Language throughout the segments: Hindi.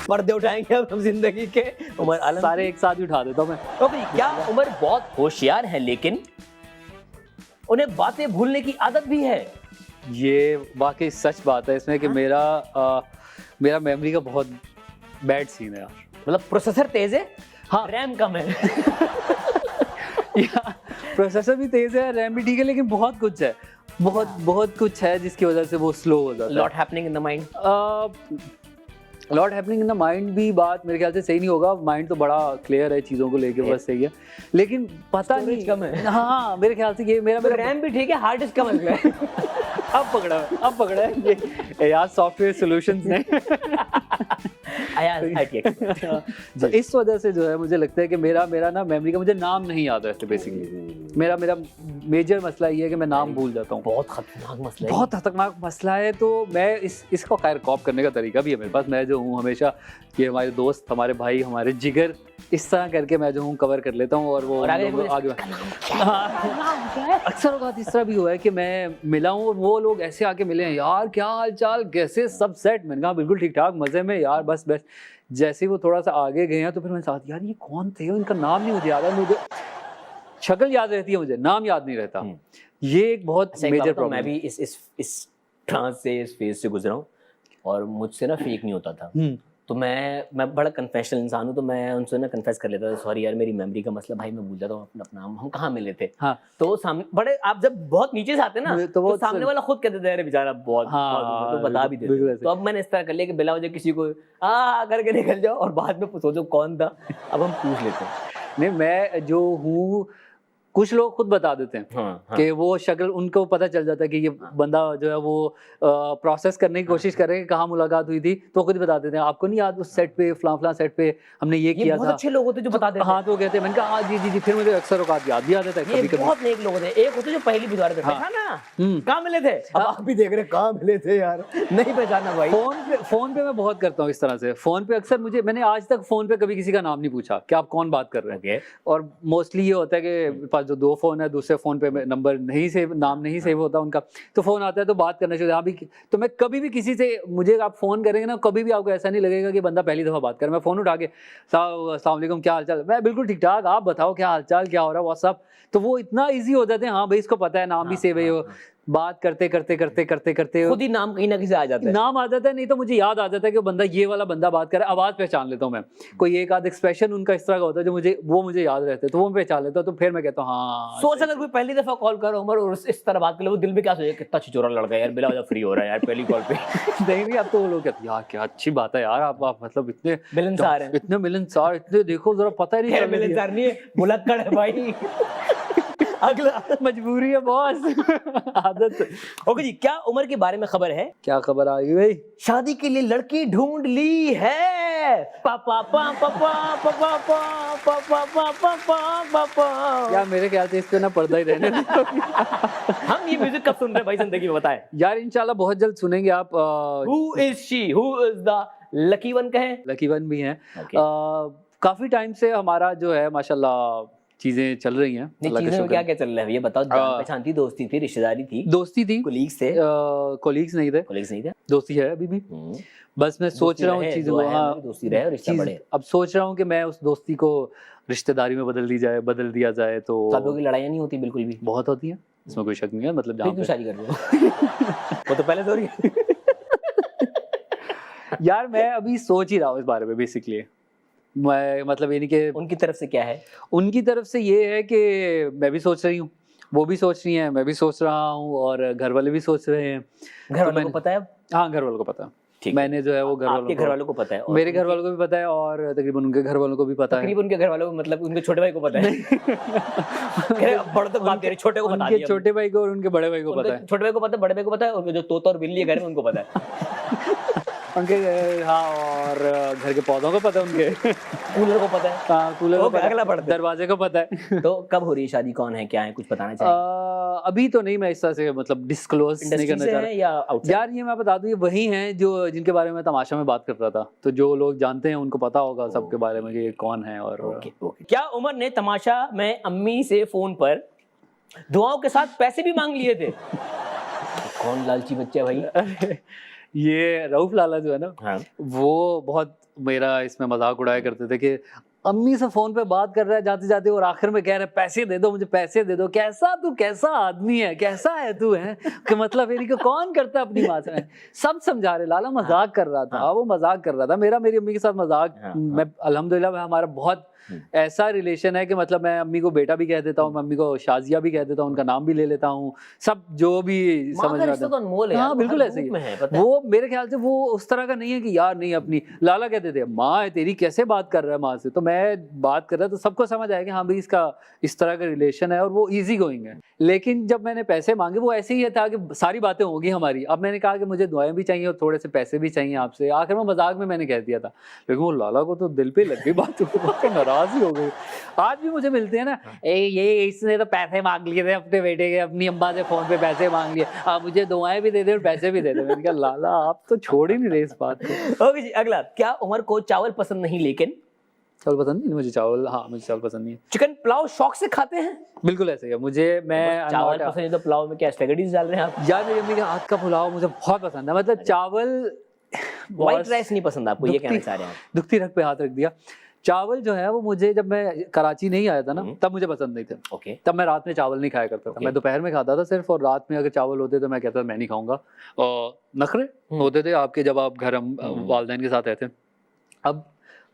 पर्दे उठाएंगे अब हम जिंदगी के। उमर आलम सारे एक साथ ही उठा देता हूँ मैं। तो भाई क्या उमर बहुत होशियार है लेकिन उन्हें बातें भूलने की आदत भी है। ये वाकई सच बात है इसमें कि मेरा मेमोरी का बहुत बैड सीन है यार। मतलब प्रोसेसर तेज है, हाँ। रैम कम है। प्रोसेसर भी तेज है, रैम भी ठीक है, लेकिन बहुत कुछ है, बहुत कुछ है जिसकी वजह से वो स्लो हो जाता है। Lot happening in the mind. Lot happening in the mind भी बात मेरे ख्याल से सही नहीं होगा। माइंड तो बड़ा क्लियर है चीज़ों को लेके, बस सही है, लेकिन पता Storage नहीं कम है। हाँ मेरे ख्याल से ये मेरा रैम भी ठीक है, हार्ड डिस्क कम है। अब पकड़ा है ये यार सॉफ्टवेयर सॉल्यूशंस ने। तो इस वजह से जो है मुझे लगता है कि मेरा ना मेमोरी का मुझे नाम नहीं याद रहते बेसिकली। मेरा मेजर मसला ये है कि मैं नाम भूल जाता हूँ। बहुत खतरनाक मसला है। बहुत खतरनाक मसला है। तो मैं इसको खैर कॉप करने का तरीका भी है मेरे पास। मैं जो हूँ हमेशा ये हमारे दोस्त, हमारे भाई, हमारे जिगर, इस तरह करके मैं जो हूँ कवर कर लेता हूँ और वो आगे अक्सर औकात इस तरह भी हुआ है कि मैं मिला हूँ और वो लोग ऐसे आके मिले हैं, यार क्या हाल चाल, कैसे सब सेट। मैंने कहा बिल्कुल ठीक ठाक, मजे में यार, बस जैसे ही वो थोड़ा सा आगे गए हैं तो फिर मैं साथ, यार ये कौन थे, इनका नाम नहीं मुझे याद है। मुझे शक्ल याद रहती है, मुझे नाम याद नहीं रहता। ये एक बहुत मेजर प्रॉब्लम। मैं भी इस ट्रांस से, इस फेज से गुजरा हूँ और मुझसे ना फेक नहीं होता था। तो मैं बड़ा कन्फेशनल इंसान हूँ, तो मैं उनसे ना कन्फेस कर लेता था, सॉरी यार मेरी मेमोरी का मसला, भाई मैं भूल जाता हूँ अपना नाम, हम कहाँ मिले थे। हाँ। तो सामने बड़े, आप जब बहुत नीचे से आते हैं ना तो सामने वाला खुद कहते थे अरे बेचारा बहुत, तो बता भी देते। तो अब मैंने इस तरह कर लिया कि बिला वजह किसी को करके निकल जाओ और बाद में सोचो कौन था, अब हम पूछ लेते हैं। नहीं, मैं जो हूँ, कुछ लोग खुद बता देते हैं कि वो शक्ल उनको पता चल जाता है कि ये बंदा जो है वो प्रोसेस करने की कोशिश कर रहे हैं, कहाँ मुलाकात हुई थी, तो खुद बता देते हैं आपको नहीं याद उस सेट पे फलां सेट पे हमने ये किया था। बहुत अच्छे लोग होते हैं जो बता देते हैं। हाँ, तो कहते हैं, मैंने कहा जी, फिर मुझे अक्सर औकात याद भी आ जाता है कभी-कभी। बहुत नेक लोग होते हैं। एक होते जो पहली भी देते हैं ना, कहाँ मिले थे, अब आप भी देख रहे कहाँ मिले थे यार, नहीं पहचाना भाई। फोन पे मैं बहुत करता हूँ इस तरह से। फोन पे अक्सर मैंने आज तक फोन पे कभी किसी का नाम नहीं पूछा कि आप कौन बात कर रहे हैं। और मोस्टली ये होता है कि पास जो दो फोन है, दूसरे फोन पे नंबर नहीं सेव, नाम नहीं सेव होता उनका, तो फोन आता है तो बात करना चाहिए। भी तो मैं कभी भी किसी से, मुझे आप फोन करेंगे ना, कभी भी आपको ऐसा नहीं लगेगा कि बंदा पहली दफा बात कर। मैं फोन उठा के अस्सलाम वालेकुम, क्या हाल चाल, मैं बिल्कुल ठीक ठाक, आप बताओ क्या हाल चाल, क्या हो रहा है, व्हाट्सअप। तो वो इतना ईजी हो जाते हैं, हाँ भाई इसको पता है, नाम भी सेव है। बात करते खुद ही नाम कहीं ना कहीं आ जाता है, नाम आ जाता है। नहीं तो मुझे याद आ जाता है कि बंदा, ये वाला बंदा बात कर रहा है, आवाज पहचान लेता हूँ मैं। कोई एक आध एक्सप्रेशन उनका इस तरह का होता है जो मुझे याद रहता है, तो वो मैं पहचान लेता हूँ। तो फिर मैं कहता हूँ हाँ। सोच अगर कोई पहली दफा कॉल कर उमर और इस तरह बात कर ले, वो दिल में क्या सोचे, कितना छिचोरा लड़का यार, बिला वजह फ्री हो रहा है यार पहली कॉल पे। नहीं, अब तो वो लोग कहते हैं यार क्या अच्छी बात है यार, आप मतलब इतने मिलनसार हैं, इतने मिलनसार, इतने देखो जरा पता ही नहीं चल रहा। मिलनसार नहीं है, भुलक्कड़ है भाई। अगला, मजबूरी है बॉस, आदत। ओके जी, क्या उमर के बारे में खबर है? क्या खबर आ गई भाई? शादी के लिए लड़की ढूंढ ली है। पापा पापा पापा पापा पापा पापा पापा। यार मेरे ख्याल से इस पे ना पर्दा ही रहने दो। हम ये म्यूजिक कब सुन रहे हैं भाई जिंदगी में, बताएं यार? इंशाल्लाह बहुत जल्द सुनेंगे आप। Who is she? Who is the lucky one कहें? लकी वन भी हैं। काफी टाइम से हमारा जो है माशाल्लाह चीजें चल रही हैं। चीजें में क्या क्या चल रहा है ये बताओ। जान पहचान थी, दोस्ती थी, रिश्तेदारी थी? दोस्ती थी, कोलीग्स थे। कोलीग्स नहीं थे, दोस्ती है अभी भी। बस मैं सोच रहा हूँ चीजों को, हाँ दोस्ती रहे और रिश्ता बढ़े। अब सोच रहा हूँ कि मैं उस दोस्ती को रिश्तेदारी में बदल दिया जाए। तो लोगों की लड़ाइयाँ नहीं होती? बिल्कुल भी बहुत होती है, इसमें कोई शक नहीं है। मतलब जहाँ शादी कर लो वो तो पहले सॉरी। यार मैं अभी सोच ही रहा हूँ इस बारे में बेसिकली। मैं मतलब ये नहीं कि उनकी तरफ से क्या है, उनकी तरफ से ये है कि मैं भी सोच रही हूँ, वो भी सोच रही हैं, मैं भी सोच रहा हूँ और घर वाले भी सोच रहे हैं। घर वालों को पता है? हाँ, घर वालों को पता है। मैंने जो है वो घर वालों को पता है, मेरे घर वालों को भी पता है और तकरीबन उनके घर वालों को भी पता है। तकरीबन उनके घर वालों को मतलब उनके छोटे भाई को पता है। बड़े तो बात करें, छोटे को बता दिया। छोटे भाई को और उनके बड़े भाई को पता है। छोटे भाई को पता है, बड़े भाई को पता है, और जो तोता और बिल्ली है घर में उनको पता है। उनके हाँ, और घर के पौधों को पता है, उनके कूलर को पता है। हाँ, कूलर को पता है, दरवाजे को पता है। तो कब हो रही है शादी, कौन है, क्या है, कुछ बताना चाहिए? अभी तो नहीं, मैं इस तरह से मतलब डिस्क्लोज नहीं करना चाह रहा यार। ये मैं बता दूं, ये वही हैं जो जिनके बारे में तमाशा में बात कर रहा था। तो जो लोग जानते हैं उनको पता होगा सबके बारे में कि ये कौन है। और क्या उमर ने तमाशा में अम्मी से फोन पर दुआओं के साथ पैसे भी मांग लिए थे? कौन लालची बच्चा भाई? ये रऊफ लाला जो है ना, हाँ। वो बहुत मेरा इसमें मजाक उड़ाया करते थे कि अम्मी से फोन पे बात कर रहा है जाते जाते और आखिर में कह रहे पैसे दे दो, मुझे पैसे दे दो। कैसा तू, कैसा आदमी है, कैसा है तू, है कि मतलब यानी कि कौन करता है अपनी बात में। सब समझा रहे, लाला मजाक कर रहा था, वो मजाक कर रहा था। मेरा मेरी अम्मी के साथ मजाक, मैं अल्हम्दुलिल्लाह हमारा बहुत ऐसा रिलेशन है कि मतलब मैं अम्मी को बेटा भी कह देता हूँ, मम्मी को शाजिया भी कह देता हूँ, उनका नाम भी ले लेता हूँ, सब जो भी समझ में आता है। हाँ बिल्कुल ऐसे ही है। वो मेरे ख्याल से वो उस तरह का नहीं है कि यार नहीं अपनी, लाला कहते थे माँ है तेरी, कैसे बात कर रहा है माँ से। तो मैं बात कर रहा तो सबको समझ आएगा हाँ भाई इसका इस तरह का रिलेशन है और वो इजी गोइंग है। लेकिन जब मैंने पैसे मांगे वो ऐसे ही था कि सारी बातें होगी हमारी। अब मैंने कहा कि मुझे दुआएं भी चाहिए और थोड़े से पैसे भी चाहिए आपसे। आखिर में मजाक में मैंने कह दिया था, लेकिन वो लाला को तो दिल पे लग गई बात, नाराज ही हो गई। आज भी मुझे मिलते हैं ना, ये इसने तो पैसे मांग लिए थे अपने बेटे के, अपनी अम्मा से फोन पे पैसे मांग लिए, अब मुझे दुआएं भी दे दे और पैसे भी दे दे। मैंने कहा लाला आप तो छोड़ ही नहीं रहे इस बात को। ओके जी, अगला, क्या उमर को चावल पसंद नहीं लेकिन? चावल पसंद नहीं मुझे, चावल, हाँ मुझे चावल पसंद नहीं है। चिकन पुलाव शौक से खाते हैं? बिल्कुल ऐसे ही है मुझे। मैं चावल पसंद है तो पुलाव में क्या स्ट्रेटजीज डाल रहे हैं आप? यार मेरी अम्मी के हाथ का पुलाव मुझे बहुत पसंद है। मतलब चावल, व्हाइट राइस नहीं पसंद आपको, ये कहना चाह रहे हैं आप? दुखती रख पे हाथ रख दिया। चावल जो है वो मुझे, जब मैं कराची नहीं आया था ना तब मुझे पसंद नहीं थे। ओके। तब मैं रात में चावल नहीं खाया करता था। मैं दोपहर में खाता था सिर्फ, और रात में अगर चावल होते तो मैं कहता था मैं नहीं खाऊंगा। और नखरे होते थे आपके जब आप घर वालिदैन के साथ रहते। अब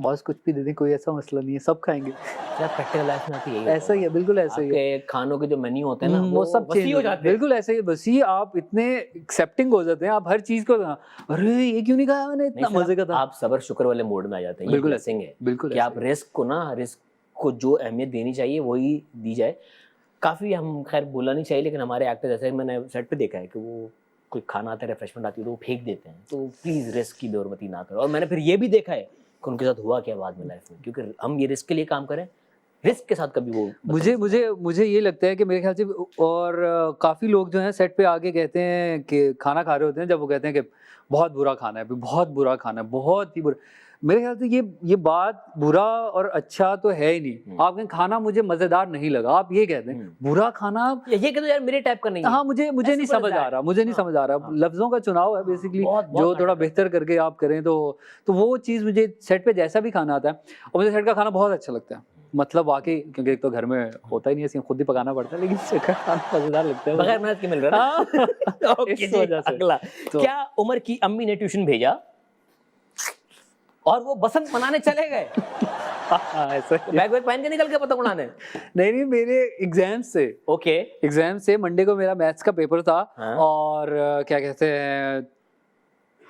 बॉस कुछ भी दे दें कोई ऐसा मसला नहीं है, सब खाएंगे। क्या प्रैक्टिकल लाइफ में यही ऐसा ही है, बिल्कुल ऐसा ही है। खानों के जो मेन्यू होते हैं ना वो सब वसी हो जाते हैं। बिल्कुल ऐसे ही वसी, आप इतने एक्सेप्टिंग हो जाते हैं, आप हर चीज को अरे ये क्यों नहीं खाया मैंने, इतना मजे का था। आप सबर शुक्र वाले मोड में आ जाते हैं। बिल्कुल ऐसे है, बिल्कुल कि आप रिस्क को जो अहमियत देनी चाहिए वही दी जाए। काफी हम खैर बोलना नहीं चाहिए, लेकिन हमारे एक्टर जैसे मैंने सेट पे देखा है कि वो कोई खाना आता है, रिफ्रेशमेंट आती है तो वो फेंक देते हैं। तो प्लीज रिस्क की बेरुमती ना करो। और मैंने फिर ये भी देखा है कि उनके साथ हुआ क्या बाद में लाइफ में, क्योंकि हम ये रिस्क के लिए काम करें, रिस्क के साथ कभी वो मुझे ये लगता है कि मेरे ख्याल से, और काफ़ी लोग जो हैं सेट पे आके कहते हैं कि खाना खा रहे होते हैं, जब वो कहते हैं कि बहुत बुरा खाना है, बहुत बुरा खाना है, बहुत ही बुरा। मेरे ख्याल से ये बात बुरा और अच्छा तो है ही नहीं। आप कहें खाना मुझे मजेदार नहीं लगा, आप ये कहते हैं बुरा खाना, ये कहते यार मेरे टाइप का नहीं है। हाँ मुझे नहीं समझ आ रहा, मुझे नहीं समझ आ रहा। लफ्जों का चुनाव है बेसिकली, जो थोड़ा बेहतर करके आप करें तो वो चीज़ मुझे सेट पे जैसा भी खाना आता है, और मुझे सेट का खाना बहुत अच्छा लगता है। मतलब वाकई, क्योंकि एक तो घर में होता ही नहीं है, खुद ही पकाना पड़ता है, लेकिन सेट का खाना मजेदार लगता है, बगैर मेहनत के मिल रहा है। इस वजह से। अगला, क्या उमर की अम्मी ने ट्यूशन भेजा और वो बसंत मनाने चले गए? बैग पहन के निकल के पतंग उड़ाने? नहीं, मेरे एग्जाम से, एग्जाम से मंडे को मेरा मैथ्स का पेपर था। और क्या कहते हैं,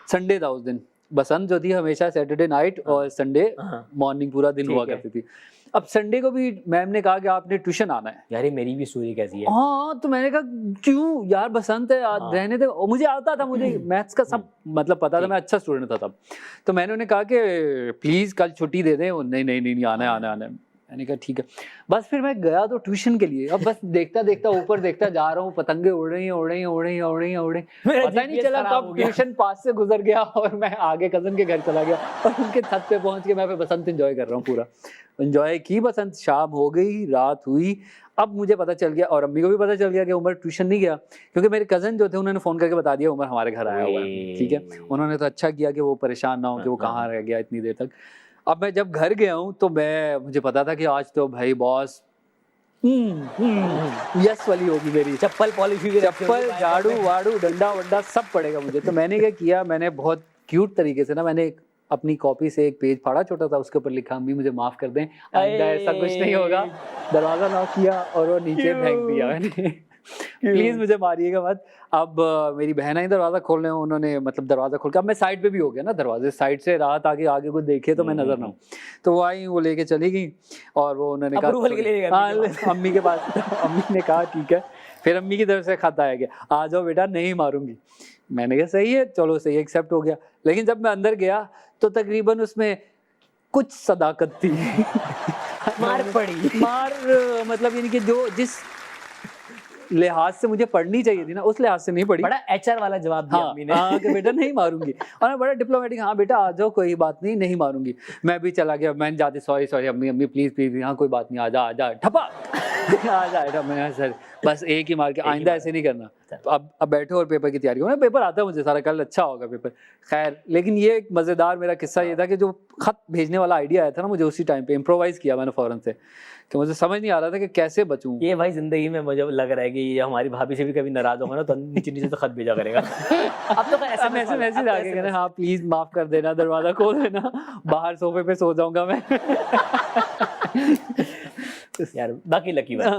संडे था उस दिन। बसंत जो थी हमेशा सैटरडे नाइट और संडे मॉर्निंग पूरा दिन हुआ करती थी। अब संडे को भी मैम ने कहा कि आपने ट्यूशन आना है। यार मेरी भी स्टोरी कैसी है। हाँ, तो मैंने कहा क्यों यार, बसंत है रहने दे। मुझे आता था, मुझे मैथ्स का सब मतलब पता था, मैं अच्छा स्टूडेंट था तब। तो मैंने उन्हें कहा कि प्लीज कल छुट्टी दे दें। नहीं आना है। मैंने कहा ठीक है। बस फिर मैं गया तो ट्यूशन के लिए। अब बस देखता ऊपर देखता जा रहा हूँ, पतंगे उड़ रही हैं। पता ही नहीं चला कब ट्यूशन पास से गुजर गया और मैं आगे कजन के घर चला गया और उनके छत पे पहुंच के मैं बसंत एंजॉय कर रहा हूँ। पूरा एंजॉय की बसंत। शाम हो गई, रात हुई। अब मुझे पता चल गया और अम्मी को भी पता चल गया कि उमर ट्यूशन नहीं गया, क्योंकि मेरे कजन जो थे उन्होंने फोन करके बता दिया उमर हमारे घर आया हुआ है। ठीक है, उन्होंने तो अच्छा किया कि वो परेशान ना हो कि वो कहाँ रह गया इतनी देर तक। अब मैं जब घर गया हूँ तो मुझे पता था कि आज तो भाई बॉस यस वाली होगी मेरी। चप्पल पॉलिश, चप्पल, झाड़ू वाड़ू, डंडा वंडा सब पड़ेगा मुझे। तो मैंने क्या किया, मैंने बहुत क्यूट तरीके से ना, मैंने अपनी कॉपी से एक पेज फाड़ा छोटा सा, उसके ऊपर लिखा अम्मी मुझे माफ कर दें, आइंदा ऐसा कुछ नहीं होगा। दरवाजा लॉक किया और वो नीचे फेंक दिया मैंने। प्लीज मुझे मारिएगा मत। अब मेरी बहन आई दरवाजा खोलने, उन्होंने मतलब दरवाजा खोल के, अब मैं साइड पे भी हो गया ना, दरवाजे साइड से रात आगे को देखे तो मैं नजर ना हूँ। तो वो आई, वो लेके चली गई और वो उन्होंने कहा अम्मी के पास। अम्मी ने कहा ठीक है। फिर अम्मी की तरफ से खत आया गया, आ जाओ बेटा नहीं मारूंगी। मैंने कहा सही है, चलो सही, एक्सेप्ट हो गया। लेकिन जब मैं अंदर गया तो तकरीबन उसमें कुछ सदाकत थी। मार मतलब यानी कि जो जिस लिहाज से मुझे पढ़नी चाहिए थी ना, उस लिहाज से नहीं पढ़ी। बड़ा एचआर वाला जवाब दिया अम्मी ने। हाँ कि बेटा नहीं मारूंगी। और मैं बड़ा डिप्लोमेटिक, हाँ बेटा आ जाओ, कोई बात नहीं मारूंगी। मैं भी चला गया। मैंने जाते सॉरी अम्मी प्लीज, हाँ कोई बात नहीं, आ जा ठपा। आ जा। मैं सर बस एक ही मार के, आइंदा ऐसे नहीं करना। था। तो अब बैठो और पेपर की तैयारी करो। पेपर आता है मुझे सारा, कल अच्छा होगा पेपर। खैर, लेकिन ये एक मज़ेदार मेरा किस्सा ये था कि जो खत भेजने वाला आइडिया आया था ना मुझे, उसी टाइम पे इम्प्रोवाइज़ किया मैंने फ़ौरन से, कि मुझे समझ नहीं आ रहा था कि कैसे बचूँ। ये भाई ज़िंदगी में मुझे लग रहा है कि ये हमारी भाभी से भी कभी नाराज़ होगा ना तो नीचे-नीचे से खत भेजा करेगा। अब तो ऐसे मैसेज आ गया, हाँ प्लीज़ माफ़ कर देना, दरवाज़ा खोल देना, बाहर सोफे पे सो जाऊँगा मैं। यार बाकी लकी भाई।